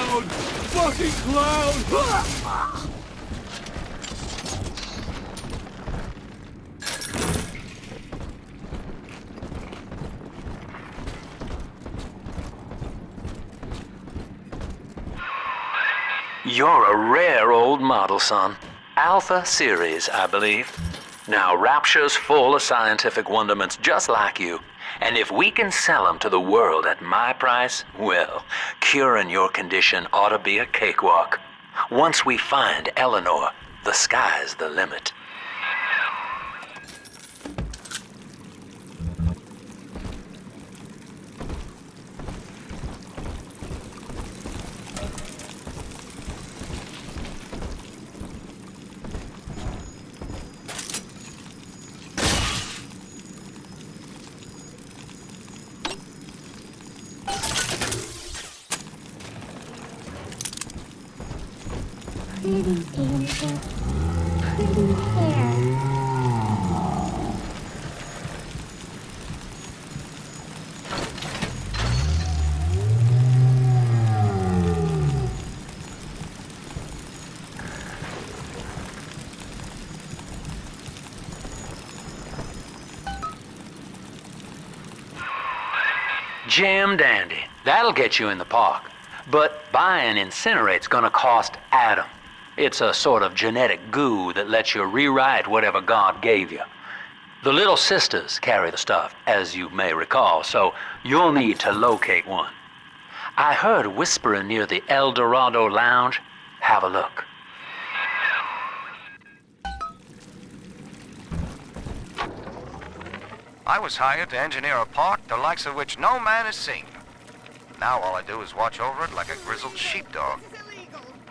clown! Fucking clown! You're a rare old model, son. Alpha series, I believe. Now, Rapture's full of scientific wonderments just like you. And if we can sell them to the world at my price, well, curing your condition ought to be a cakewalk. Once we find Eleanor, the sky's the limit. Pretty angel, pretty hair. Jam dandy. That'll get you in the park. But buying Incinerate's gonna cost Adam. It's a sort of genetic goo that lets you rewrite whatever God gave you. The little sisters carry the stuff, as you may recall, so you'll need to locate one. I heard whispering near the El Dorado Lounge. Have a look. I was hired to engineer a park the likes of which no man has seen. Now all I do is watch over it like a grizzled sheepdog.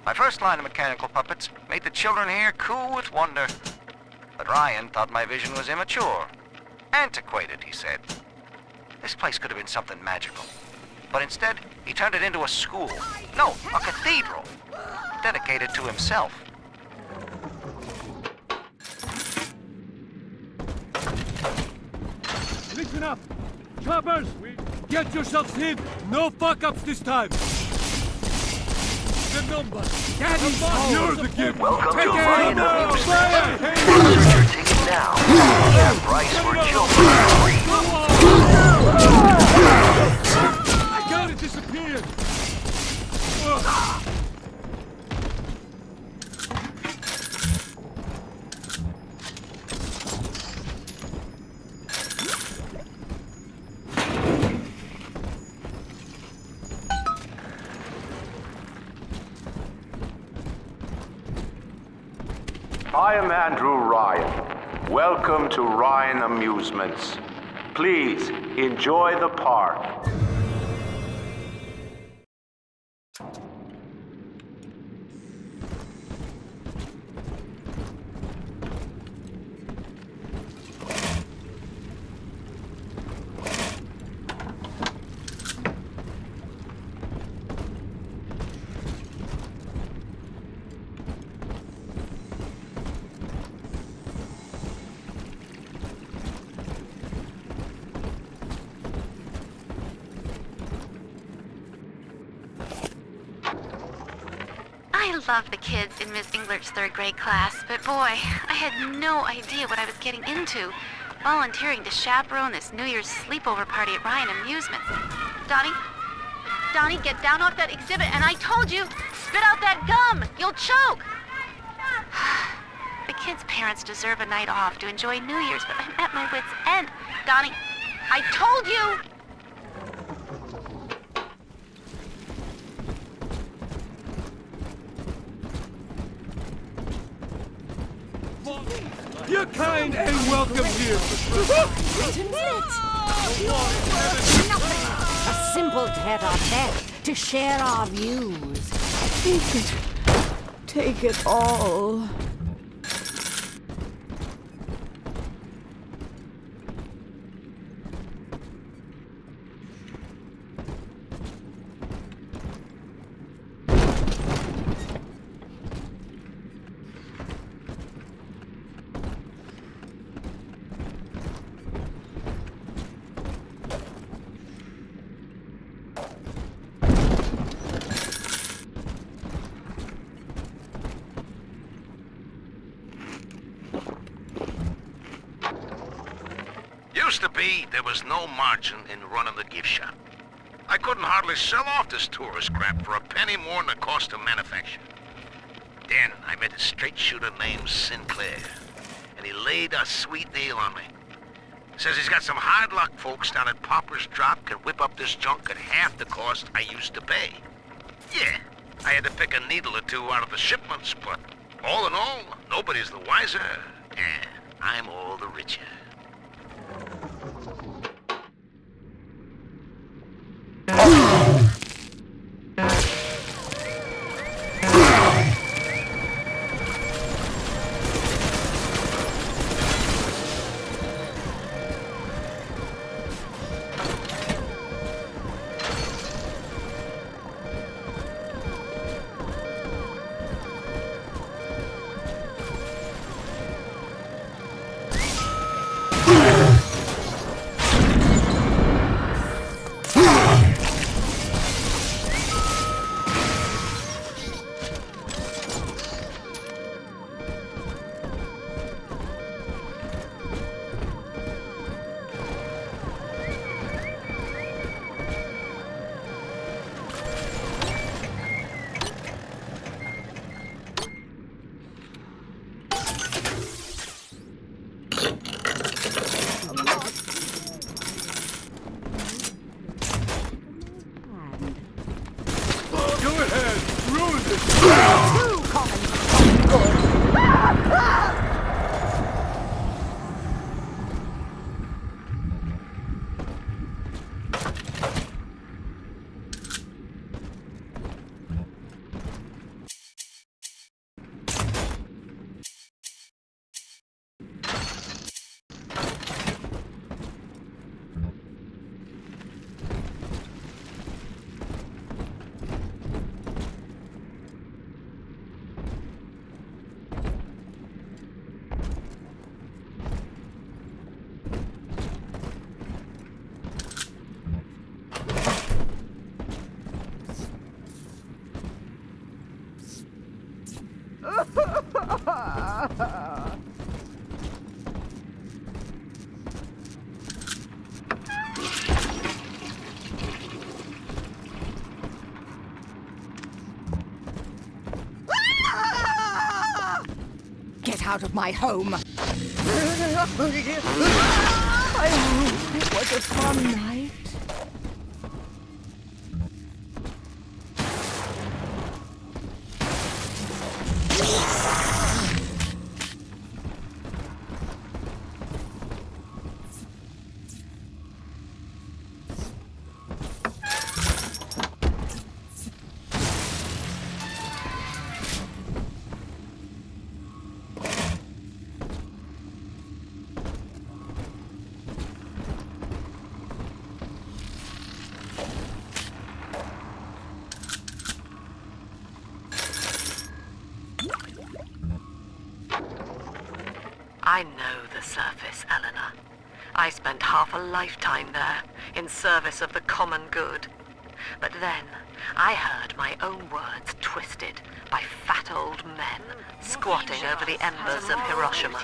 My first line of mechanical puppets made the children here coo with wonder. But Ryan thought my vision was immature. Antiquated, he said. This place could have been something magical. But instead, he turned it into a school. No, a cathedral. Dedicated to himself. Listen up! Choppers! Get yourselves hid! No fuck-ups this time! The number! Daddy's home! You're the gift! Welcome Take to it Ryan now! Amusement. Register your ticket now. Half price for children. I got it disappeared! Ugh. I am Andrew Ryan. Welcome to Ryan Amusements. Please enjoy the park. I love the kids in Miss Englert's third grade class, but boy, I had no idea what I was getting into. Volunteering to chaperone this New Year's sleepover party at Ryan Amusements. Donnie, get down off that exhibit, and I told you, spit out that gum! You'll choke! The kids' parents deserve a night off to enjoy New Year's, but I'm at my wit's end. Donnie, I told you! Your kind ain't welcome here! A simple tete-a-tete to share our views. Take it all. Used to be, there was no margin in running the gift shop. I couldn't hardly sell off this tourist crap for a penny more than the cost of manufacture. Then I met a straight shooter named Sinclair, and he laid a sweet deal on me. Says he's got some hard luck folks down at Popper's Drop can whip up this junk at half the cost I used to pay. Yeah, I had to pick a needle or two out of the shipments, but all in all, nobody's the wiser, and I'm all the richer. Get out of my home! It was a fun night. I know the surface, Eleanor. I spent half a lifetime there, in service of the common good. But then, I heard my own words twisted by fat old men squatting over the embers of Hiroshima.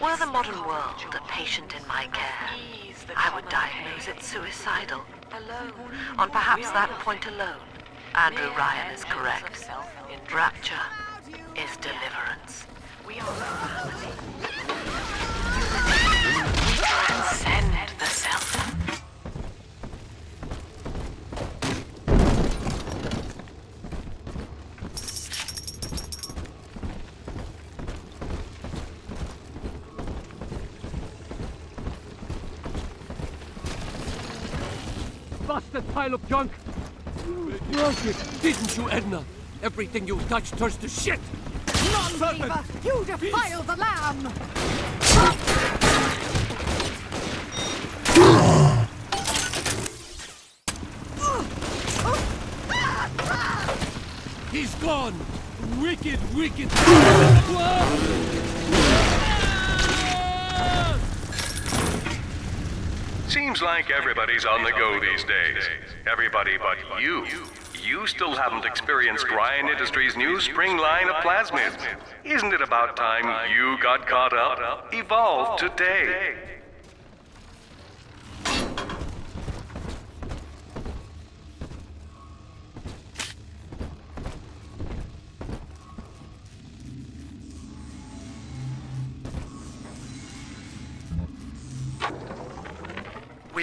Were the modern world a patient in my care, I would diagnose it suicidal. On perhaps that point alone, Andrew Ryan is correct. Rapture is deliverance. We are family. Transcend the self. Busted pile of junk! You broke it, didn't you, Edna? Everything you touch turns to shit! Non-believer! You defile the lamb! He's gone! Wicked, wicked! Seems like everybody's on the go these days. Everybody but you. You still haven't experienced Ryan Industries' new spring line of plasmids. Isn't it about time you got caught up? Evolve today.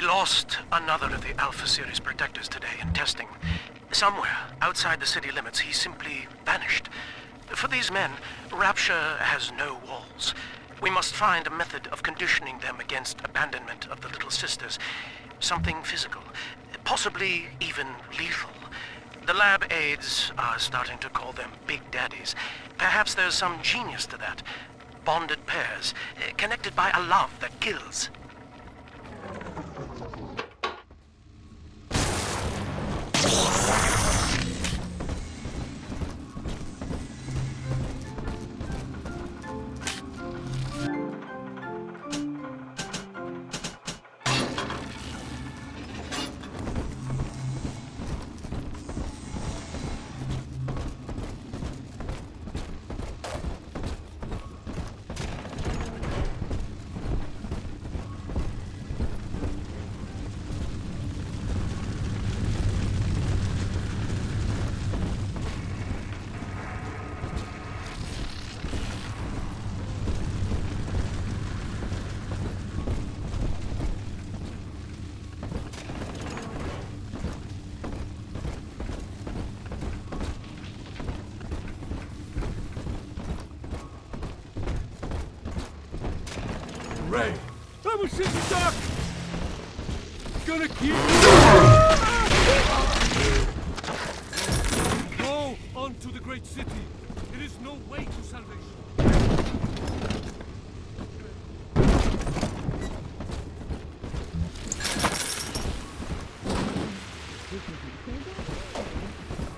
lost another of the Alpha Series protectors today in testing. Somewhere outside the city limits, he simply vanished. For these men, Rapture has no walls. We must find a method of conditioning them against abandonment of the Little Sisters. Something physical, possibly even lethal. The lab aides are starting to call them Big Daddies. Perhaps there's some genius to that. Bonded pairs, connected by a love that kills. Ray, I'm a city duck! Gonna keep Go on to the great city. There is no way to salvation.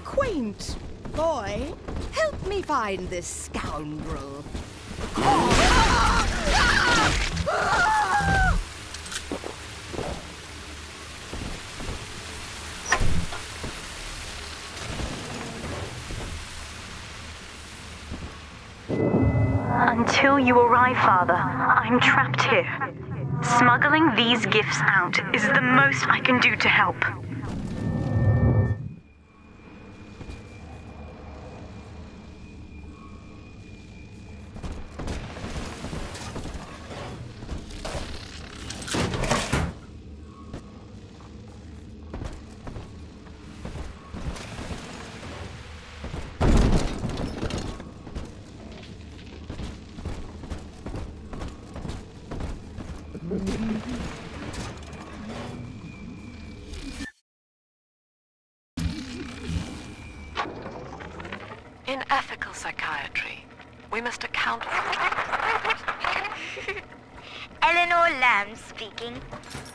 Quaint boy, help me find this scoundrel. Until you arrive, Father, I'm trapped here. Smuggling these gifts out is the most I can do to help. In ethical psychiatry, we must account for... Eleanor Lamb speaking.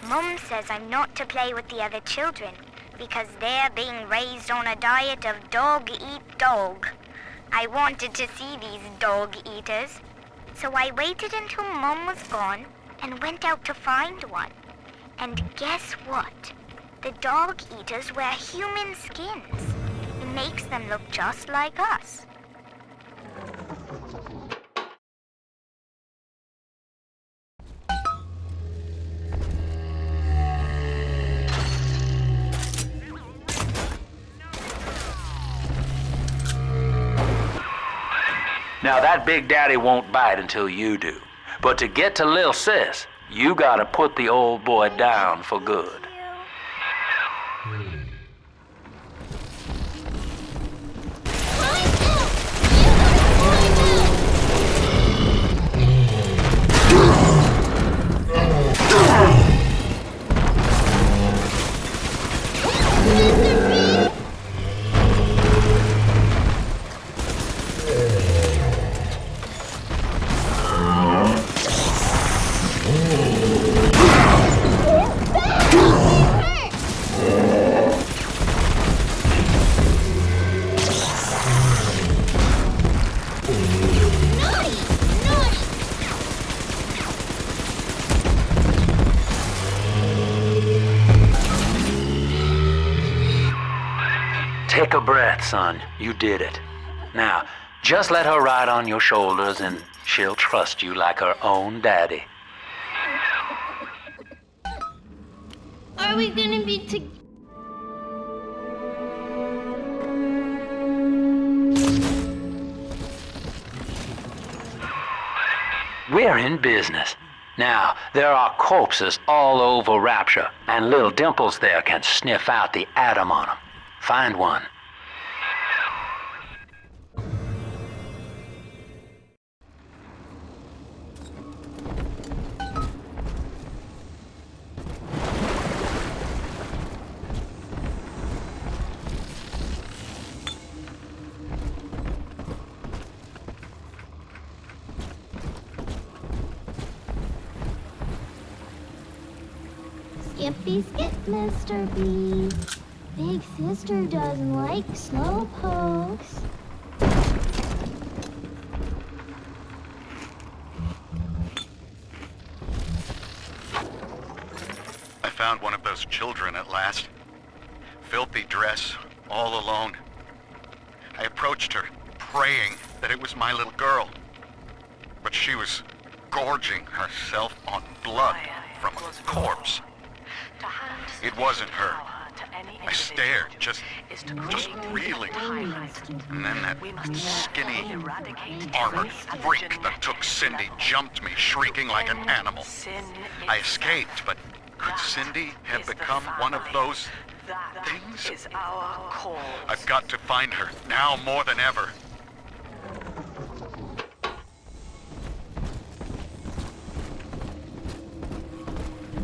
Mum says I'm not to play with the other children because they're being raised on a diet of dog eat dog. I wanted to see these dog eaters, so I waited until Mum was gone and went out to find one. And guess what? The dog eaters wear human skins. It makes them look just like us. Now that Big Daddy won't bite until you do. But to get to Lil Sis, you gotta put the old boy down for good. Take a breath, son. You did it. Now, just let her ride on your shoulders and she'll trust you like her own daddy. Are we gonna be together? We're in business. Now, there are corpses all over Rapture, and little Dimples there can sniff out the atom on them. Find one. Skippy skip, Mr. B. Big sister doesn't like slow pokes. I found one of those children at last. Filthy dress, all alone. I approached her, praying that it was my little girl. But she was gorging herself on blood from a corpse. It wasn't her. I stared, just reeling. And then that skinny, armored freak that took Cindy jumped me, shrieking like an animal. I escaped, but could Cindy have become one of those things? I've got to find her, now more than ever.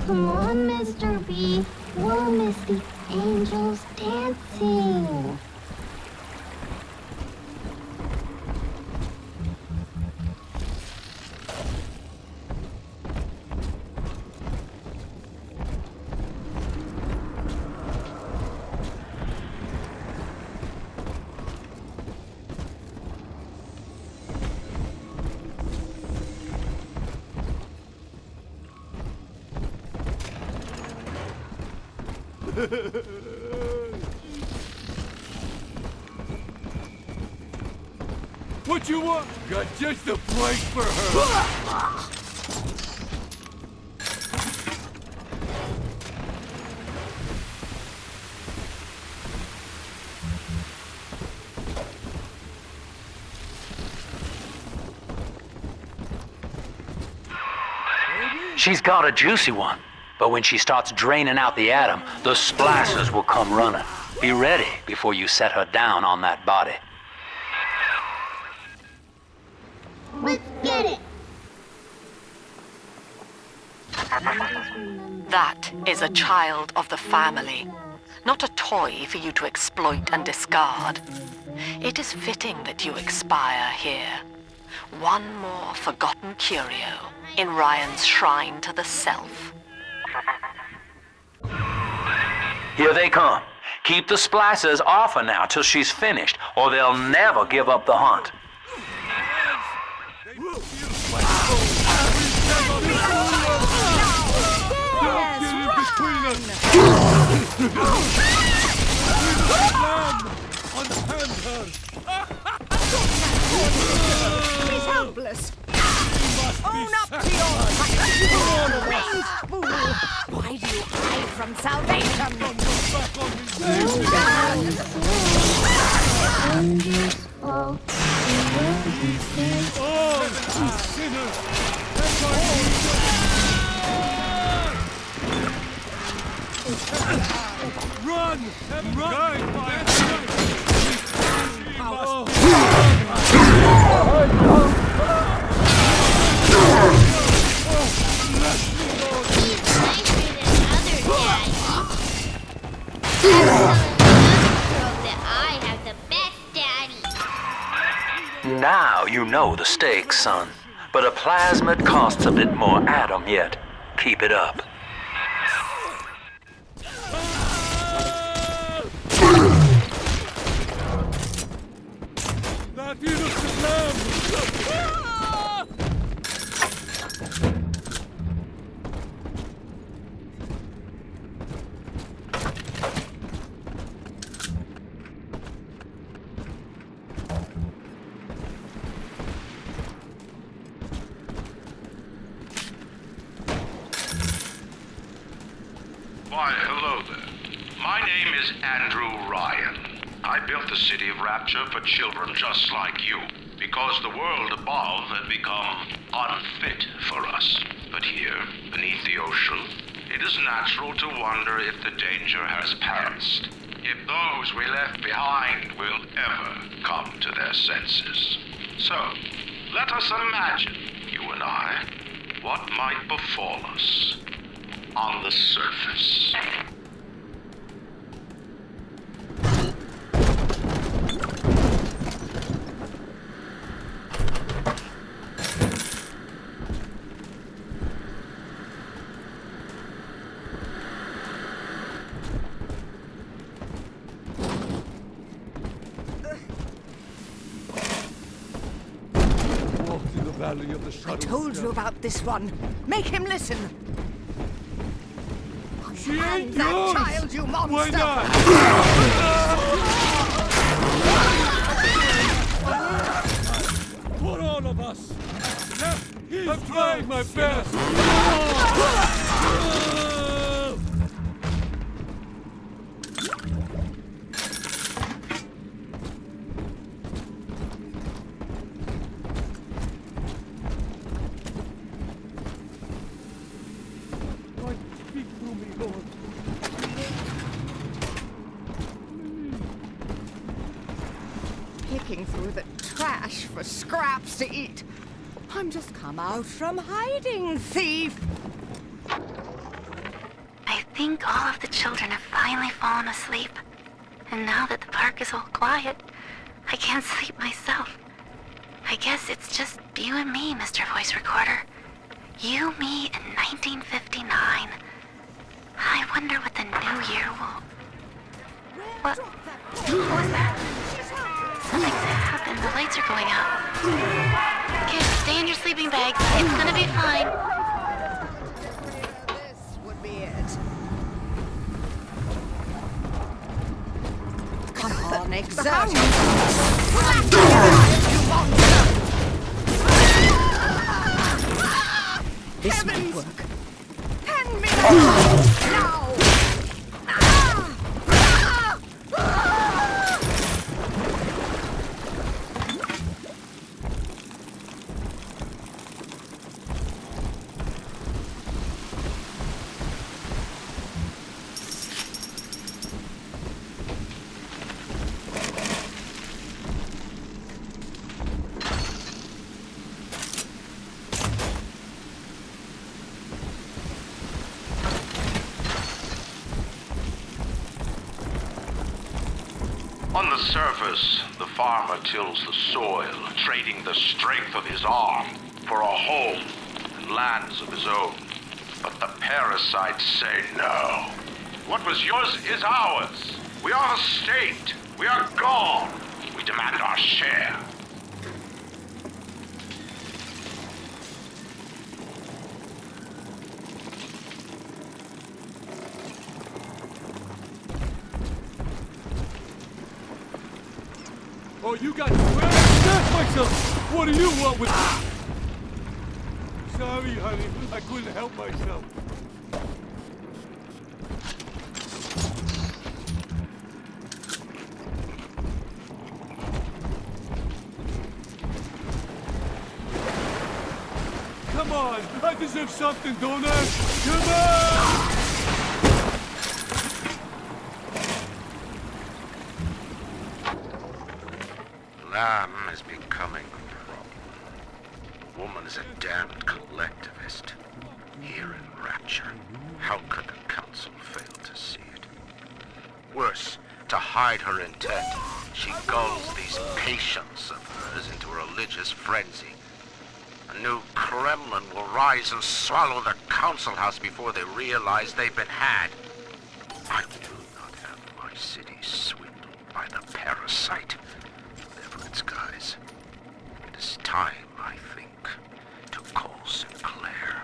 Come on, Mr. B. We'll miss the angels dancing. What you want? Got just a place for her. She's got a juicy one, but when she starts draining out the atom, the splashers will come running. Be ready before you set her down on that body. Let's get it! That is a child of the family, not a toy for you to exploit and discard. It is fitting that you expire here. One more forgotten curio in Ryan's shrine to the self. Here they come. Keep the splicers off her now till she's finished, or they'll never give up the hunt. He's helpless. Own up to your fight. Why do you hide from salvation? Run! Run! Now you know the stakes, son. But a plasmid costs a bit more atom yet. Keep it up. That innocent lamb! Why, hello there. My name is Andrew Ryan. I built the city of Rapture for children just like you, because the world above had become unfit for us. But here, beneath the ocean, it is natural to wonder if the danger has passed. If those we left behind will ever come to their senses. So, let us imagine, you and I, what might befall us on the surface. I told you about this one. Make him listen. She Hand ain't that yours. child, you monster! Why not? For all of us. I'm trying my best. Picking through the trash for scraps to eat. I'm just come out from hiding, thief. I think all of the children have finally fallen asleep. And now that the park is all quiet, I can't sleep myself. I guess it's just you and me, Mr. Voice Recorder. You, me, in 1959. I wonder what the new year will... What was that? Something's happened. The lights are going out. Kids, stay in your sleeping bags. It's gonna be fine. This would be it. Come on, exert yourself. You monster! This might work. Hand me the gun! Now! On the surface, the farmer tills the soil, trading the strength of his arm for a home and lands of his own. But the parasites say no. What was yours is ours. We are the state. We are gone. We demand our share. Oh, you got to smash myself! What do you want with... Sorry, honey. I couldn't help myself. Come on! I deserve something, don't I? Come on! Lamb is becoming a problem. The woman is a damned collectivist. Here in Rapture, how could the council fail to see it? Worse, to hide her intent, she gulls these patients of hers into a religious frenzy. A new Kremlin will rise and swallow the council house before they realize they've been had. I do not have my city swindled by the parasite. Guys, it is time, I think, to call Sinclair.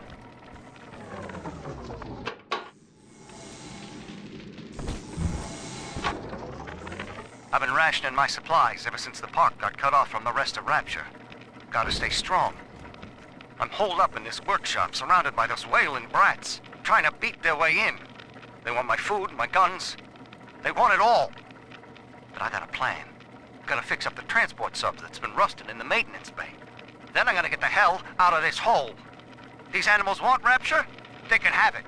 I've been rationing my supplies ever since the park got cut off from the rest of Rapture. Gotta stay strong. I'm holed up in this workshop, surrounded by those wailing brats, trying to beat their way in. They want my food, my guns. They want it all. But I got a plan. Gotta fix up the transport sub that's been rusting in the maintenance bay. Then I'm gonna get the hell out of this hole. These animals want Rapture? They can have it.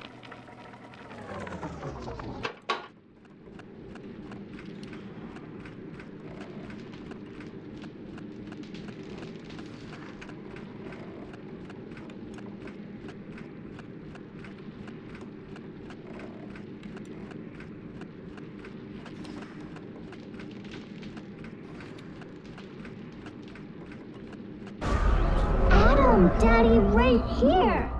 Daddy, right here!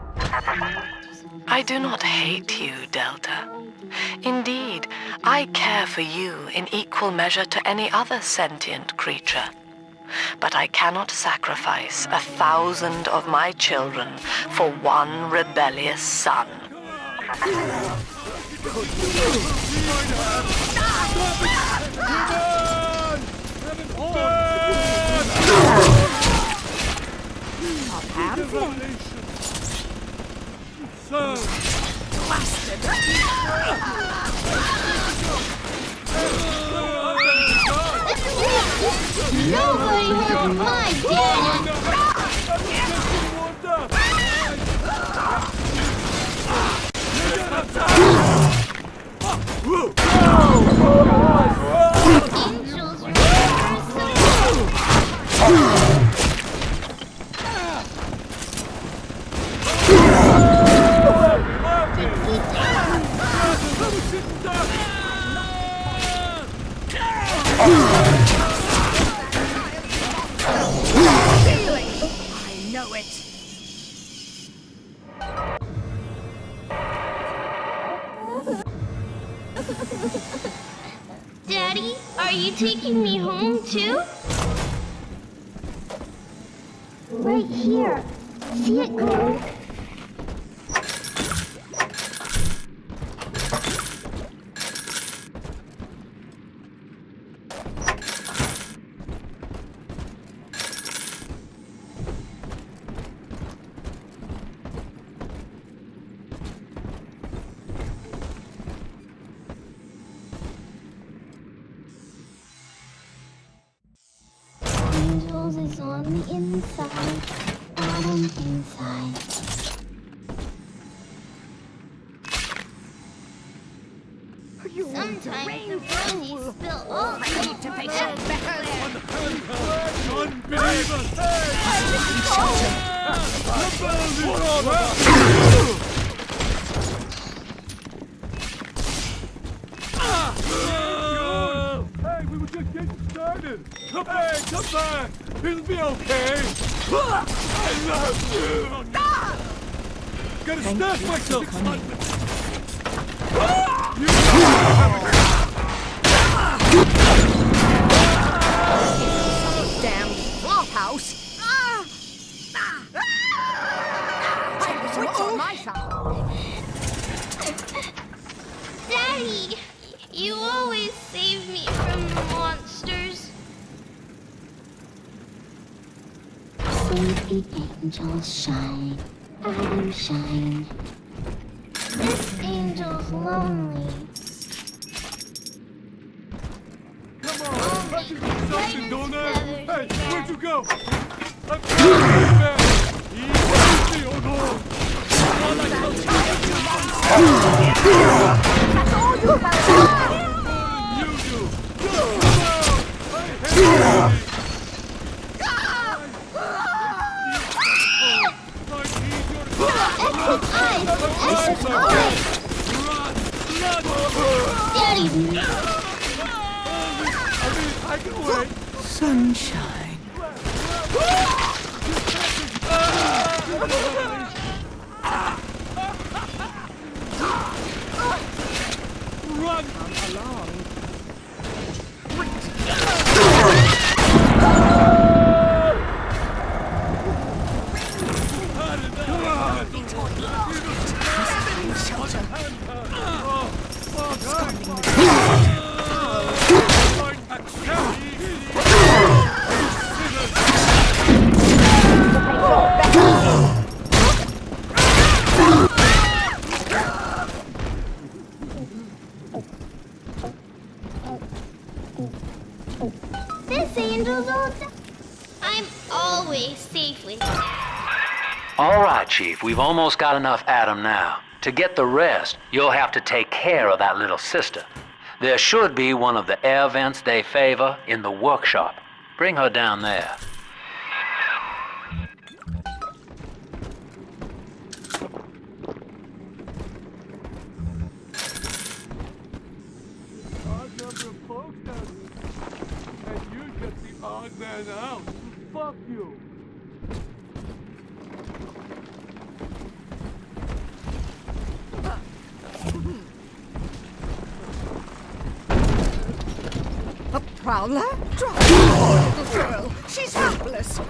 I do not hate you, Delta. Indeed, I care for you in equal measure to any other sentient creature. But I cannot sacrifice 1,000 of my children for one rebellious son. Nobody hurt my daddy! Angels I know it. Daddy, are you taking me home too? Right here. See it glow? Angels is on the inside, bottom inside. Sometimes the brownies spill all over to face Hey, we were just getting started. Come back. It'll be okay. I love you. Gotta stash myself. Damn flophouse! What's on my side? Daddy, you always save me from the monsters. See the angels shine, I shine. This angel's lonely. Something, don't I? Hey, where'd you go? I'm coming back. Easy, oh no. That's all you have done! You do. Come on. I hate you. Daddy! I can wait. Sunshine. Run! Along. Chief. We've almost got enough Adam now. To get the rest, you'll have to take care of that little sister. There should be one of the air vents they favor in the workshop. Bring her down there. Odd number of folks down here. And you're just the odd man out. Fuck you. A prowler? Drop the poor little girl. She's helpless.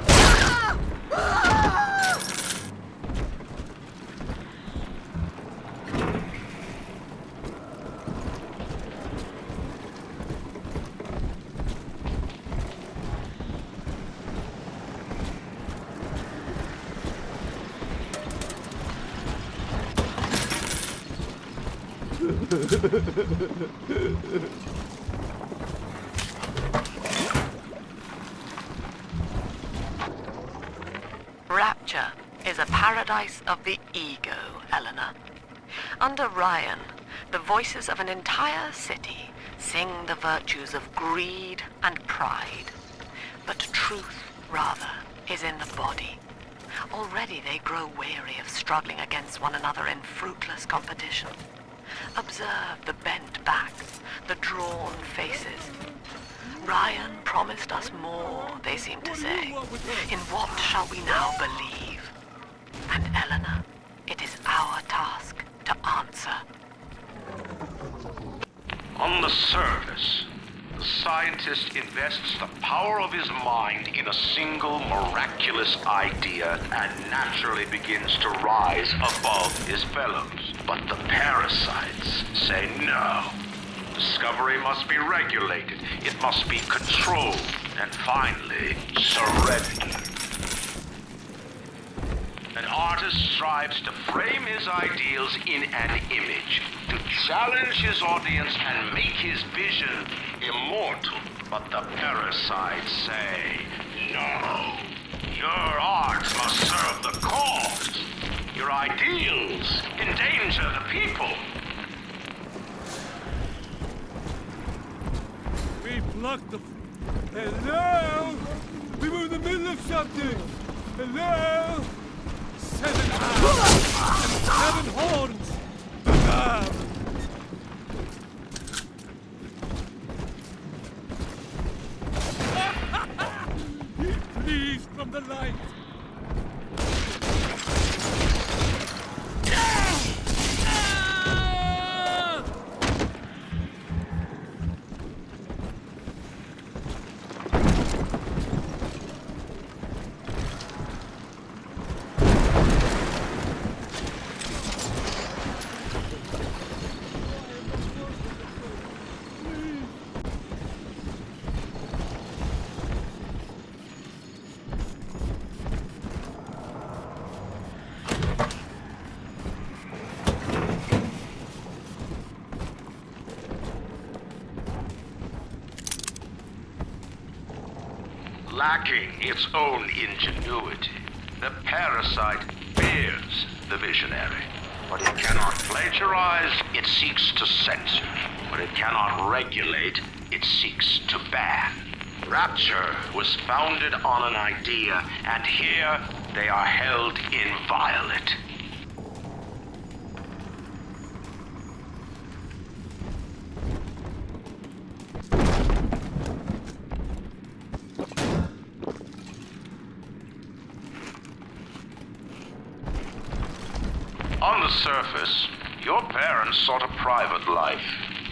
Rapture is a paradise of the ego, Eleanor. Under Ryan, the voices of an entire city sing the virtues of greed and pride. But truth, rather, is in the body. Already they grow weary of struggling against one another in fruitless competition. Observe the bent backs, the drawn faces. Ryan promised us more, they seem to say. In what shall we now believe? And Eleanor, it is our task to answer. On the surface, the scientist invests the power of his mind in a single miraculous idea and naturally begins to rise above his fellows. But the parasites say no. Discovery must be regulated, it must be controlled, and finally, surrendered. An artist strives to frame his ideals in an image, to challenge his audience and make his vision immortal. But the parasites say, no. Your art must serve the cause. Your ideals endanger the people. We plucked the... Hello? We were in the middle of something. Hello? 7 eyes and 7 horns. He flees from the light. Lacking its own ingenuity, the parasite fears the visionary. What it cannot plagiarize, it seeks to censor. What it cannot regulate, it seeks to ban. Rapture was founded on an idea, and here they are held inviolate. On the surface, your parents sought a private life,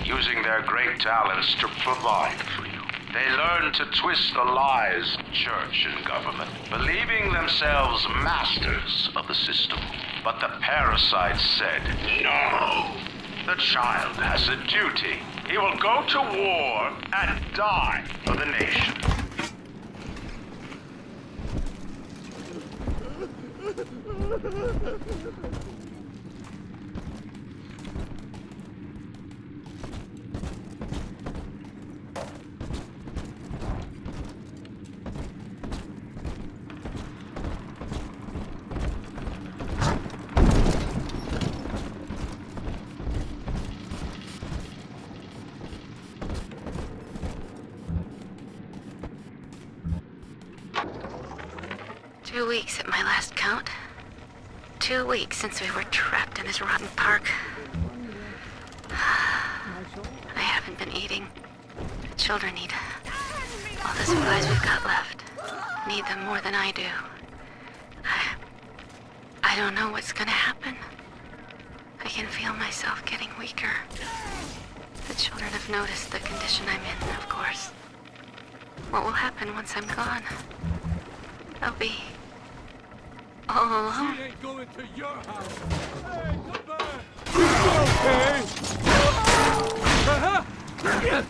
using their great talents to provide for you. They learned to twist the lies of church and government, believing themselves masters of the system. But the parasite said, no! The child has a duty. He will go to war and die for the nation. 2 weeks at my last count. 2 weeks since we were trapped in this rotten park. I haven't been eating. The children need all the supplies we've got left. Need them more than I do. I don't know what's gonna happen. I can feel myself getting weaker. The children have noticed the condition I'm in, of course. What will happen once I'm gone? I'll be all alone. She ain't going to your house. Hey, come back. Okay.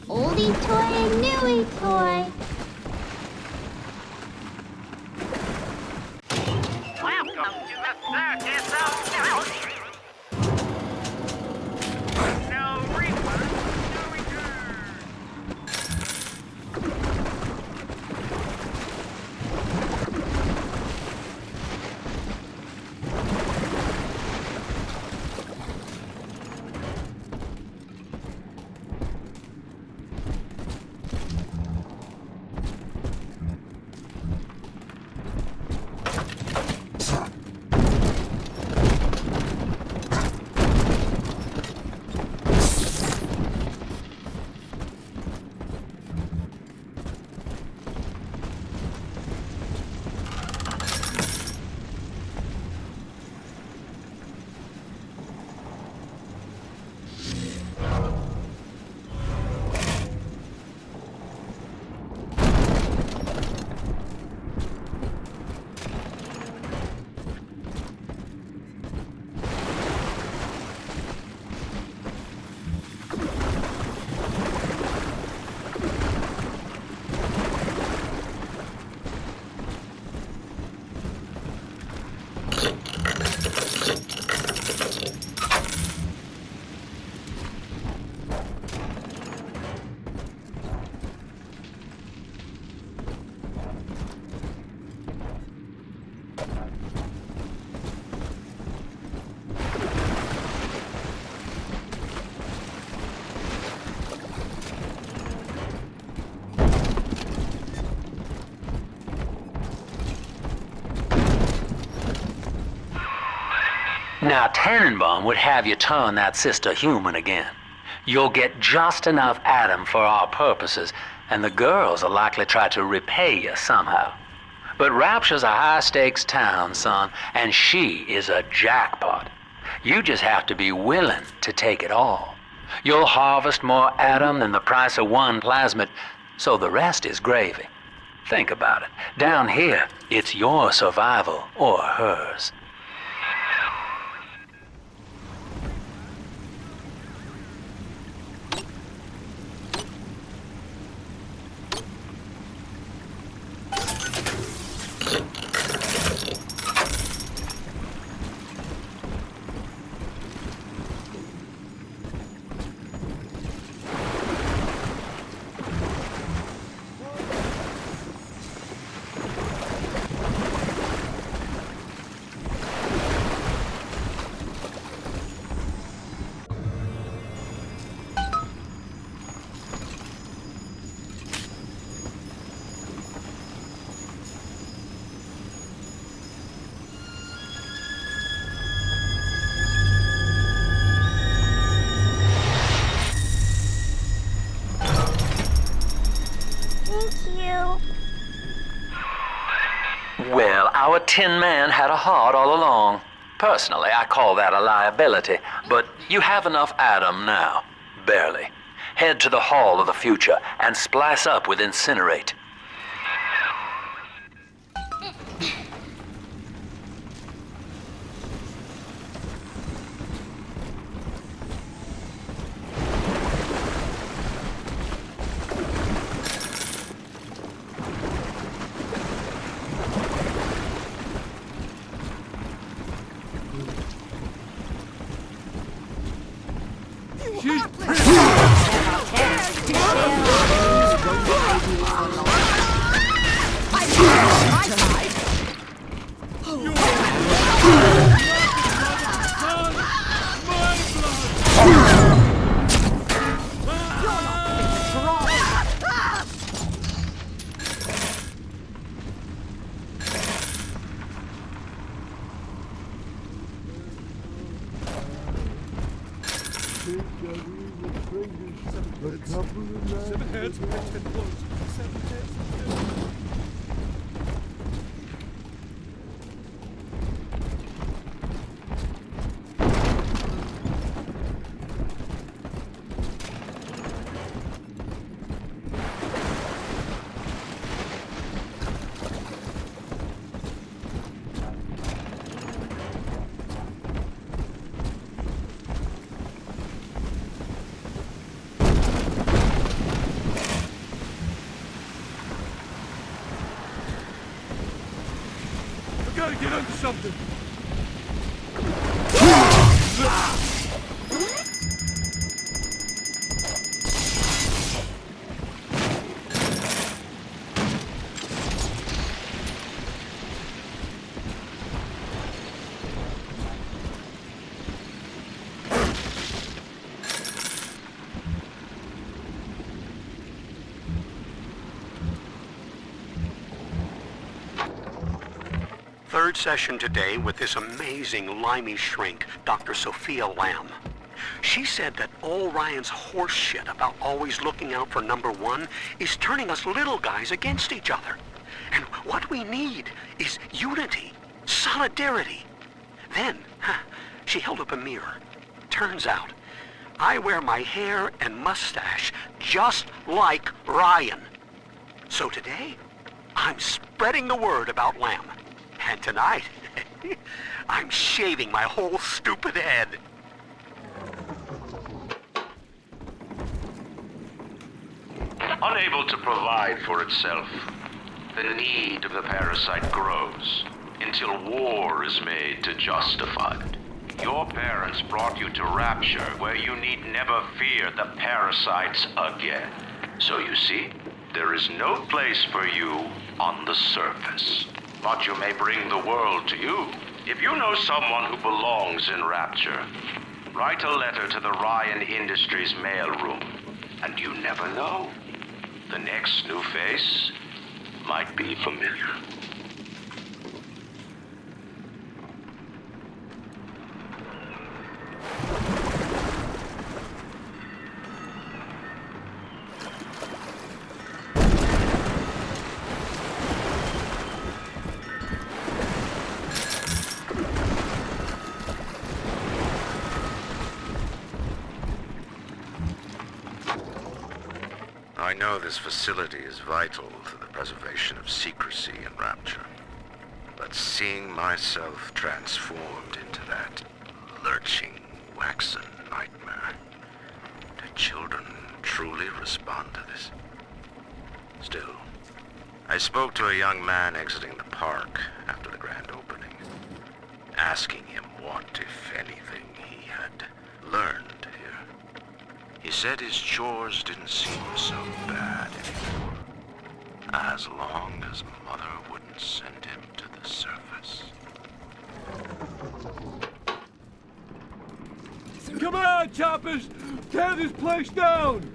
Oldie toy and newie toy. Welcome to the circus of Melody. No refund, no return. Now, Tannenbaum would have you turn that sister human again. You'll get just enough Adam for our purposes, and the girls will likely try to repay you somehow. But Rapture's a high-stakes town, son, and she is a jackpot. You just have to be willing to take it all. You'll harvest more Adam than the price of one plasmid, so the rest is gravy. Think about it. Down here, it's your survival or hers. Well, our Tin Man had a heart all along. Personally, I call that a liability, but you have enough Adam now. Barely. Head to the Hall of the Future and splice up with Incinerate. heads. 7 heads and 10 close. 7 heads and 10. Gotta get under something. Third session today with this amazing limey shrink, Dr. Sophia Lamb. She said that all Ryan's horse shit about always looking out for number one is turning us little guys against each other. And what we need is unity, solidarity. Then, she held up a mirror. Turns out, I wear my hair and mustache just like Ryan. So today, I'm spreading the word about Lamb. And tonight, I'm shaving my whole stupid head. Unable to provide for itself, the need of the parasite grows until war is made to justify it. Your parents brought you to Rapture, where you need never fear the parasites again. So you see, there is no place for you on the surface. But you may bring the world to you. If you know someone who belongs in Rapture, write a letter to the Ryan Industries mailroom. And you never know. The next new face might be familiar. I know this facility is vital to the preservation of secrecy in Rapture, but seeing myself transformed into that lurching, waxen nightmare, do children truly respond to this? Still, I spoke to a young man exiting the park after the grand opening, asking him what, if anything, he had learned here. He said his chores didn't seem so bad anymore, as long as Mother wouldn't send him to the surface. Come on, choppers! Tear this place down!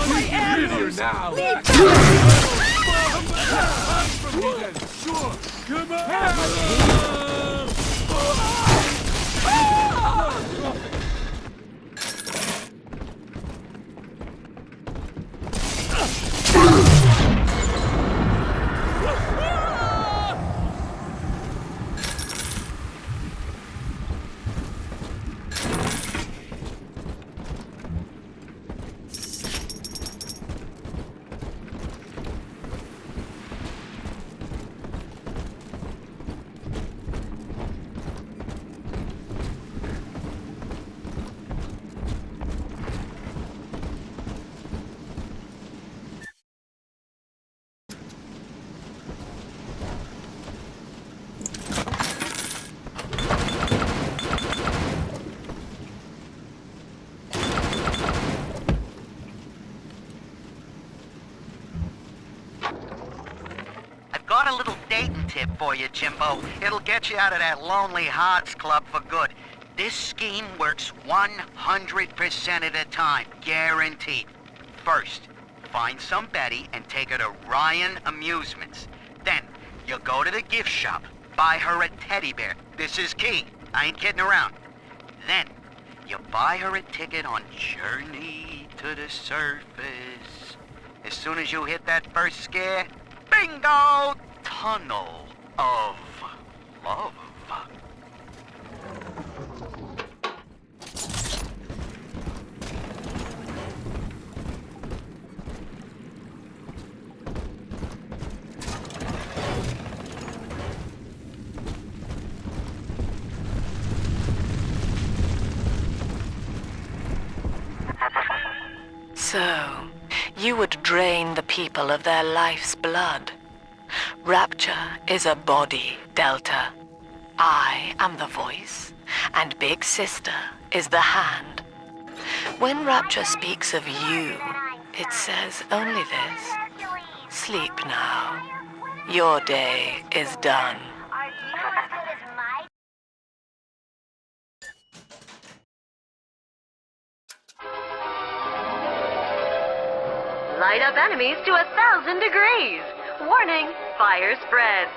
My Here arrows! now! Leave From me then, sure! Come on! Got a little dating tip for you, Jimbo. It'll get you out of that Lonely Hearts Club for good. This scheme works 100% of the time, guaranteed. First, find some Betty and take her to Ryan Amusements. Then, you'll go to the gift shop, buy her a teddy bear. This is key. I ain't kidding around. Then, You buy her a ticket on Journey to the Surface. As soon as you hit that first scare, bingo! Tunnel of Love. So, you would drain the people of their life's blood. Rapture is a body, Delta. I am the voice, and Big Sister is the hand. When Rapture speaks of you, it says only this. Sleep now. Your day is done. Light up enemies to 1,000 degrees. Warning, fire spread.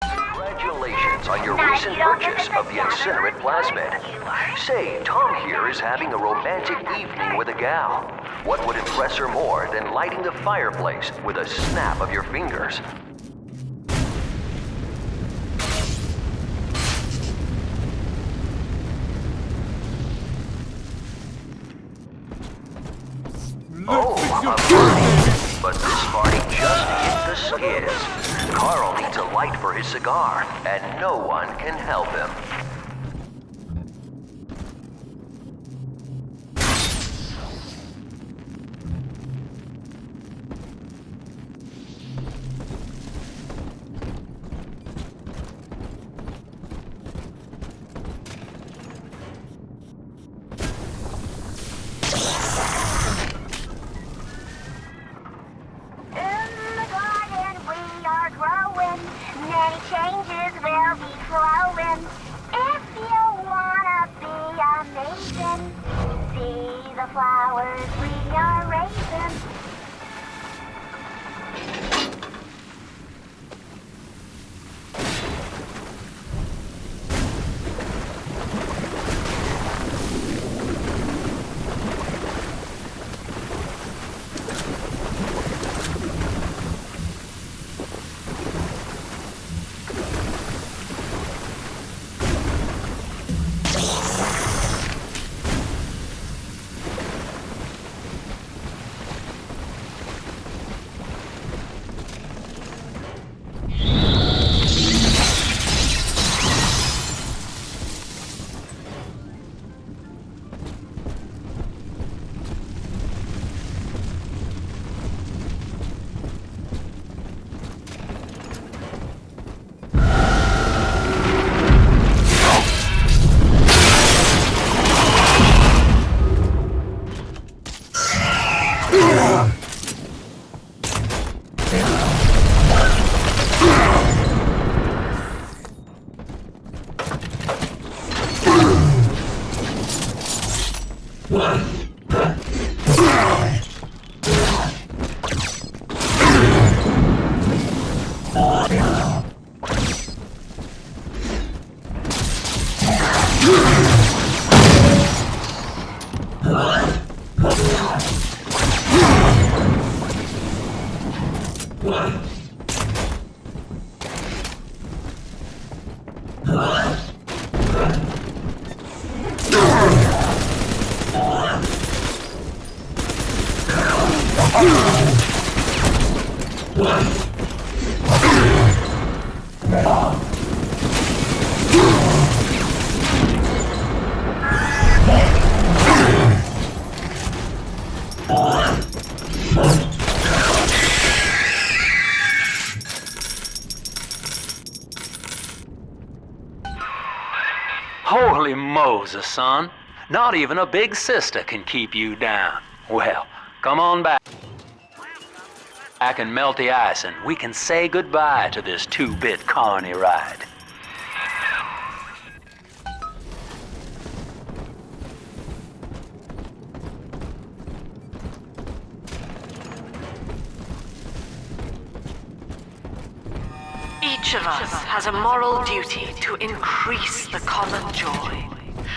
Congratulations on your recent purchase of the incinerate plasmid. Say, Tom here is having a romantic evening with a gal. What would impress her more than lighting the fireplace with a snap of your fingers? Oh, a party. But this party just hit the skids. Carl needs a light for his cigar, and no one can help him. Many changes will be flowing. If you wanna be amazing, see the flowers we are raising. Holy Moses, son. Not even a big sister can keep you down. Well, come on back and melt the ice, and we can say goodbye to this 2-bit carny ride. Each of us has a moral duty to increase the common joy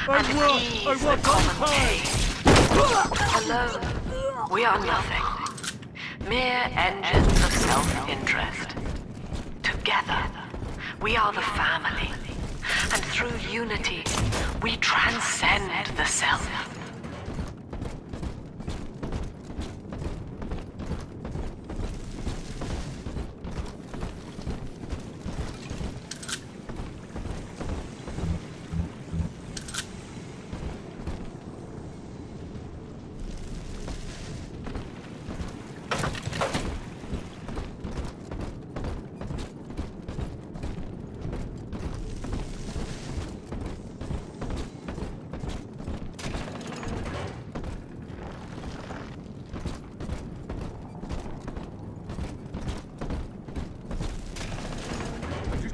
and ease the common pain. Alone, we are nothing. Mere engines of self-interest. Together, we are the family. And through unity, we transcend the self.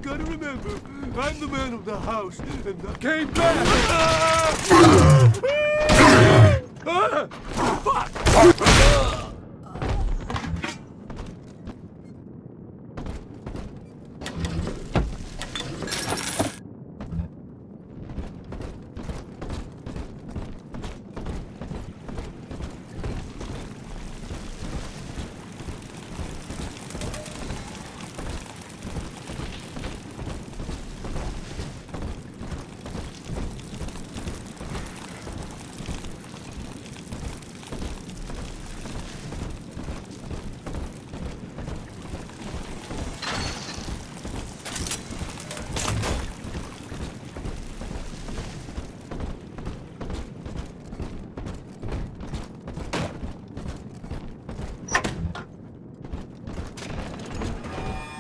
Gotta remember, I'm the man of the house, and I came back! Fuck!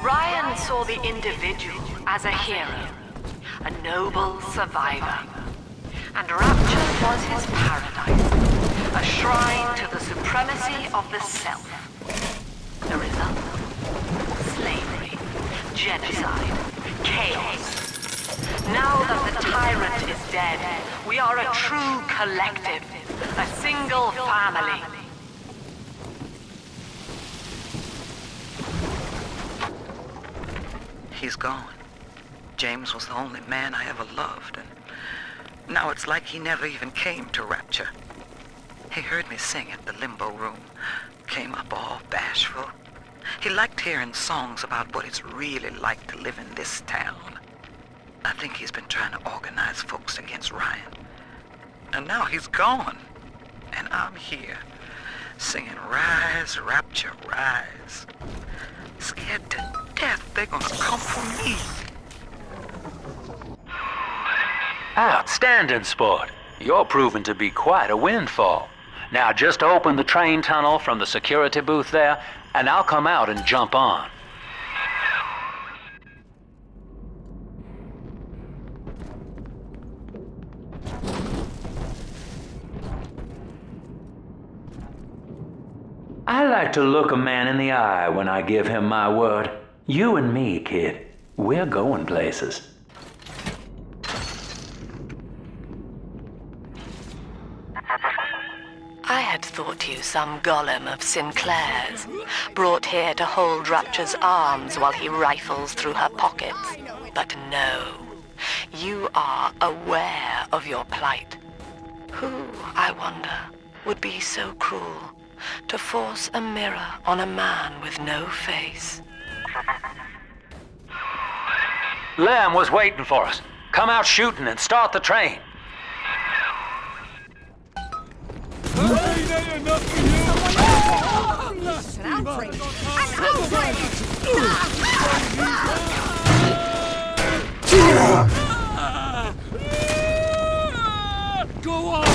Ryan saw the individual as a hero, a noble survivor. And Rapture was his paradise, a shrine to the supremacy of the self. The result? Slavery, genocide, chaos. Now that the tyrant is dead, we are a true collective, a single family. He's gone. James was the only man I ever loved, and now it's like he never even came to Rapture. He heard me sing at the Limbo Room, came up all bashful. He liked hearing songs about what it's really like to live in this town. I think he's been trying to organize folks against Ryan. And now he's gone, and I'm here, singing Rise, Rapture, Rise. Scared to death they're gonna come for me. Outstanding, sport. You're proving to be quite a windfall. Now just open the train tunnel from the security booth there, and I'll come out and jump on. I like to look a man in the eye when I give him my word. You and me, kid, we're going places. I had thought you some golem of Sinclair's, brought here to hold Rapture's arms while he rifles through her pockets. But no, you are aware of your plight. Who, I wonder, would be so cruel to force a mirror on a man with no face? Lamb was waiting for us. Come out shooting and start the train. Go on!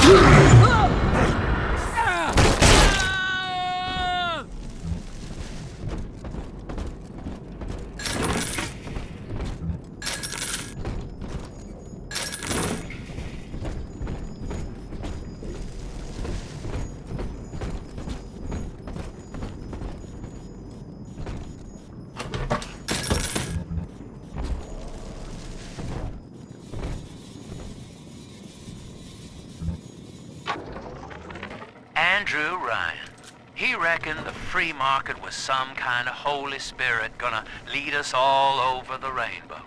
Andrew Ryan. He reckoned the free market was some kind of Holy Spirit gonna lead us all over the rainbow.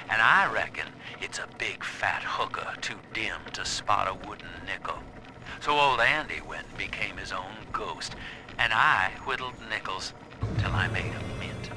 And I reckon it's a big fat hooker too dim to spot a wooden nickel. So old Andy went and became his own ghost, and I whittled nickels till I made a mint.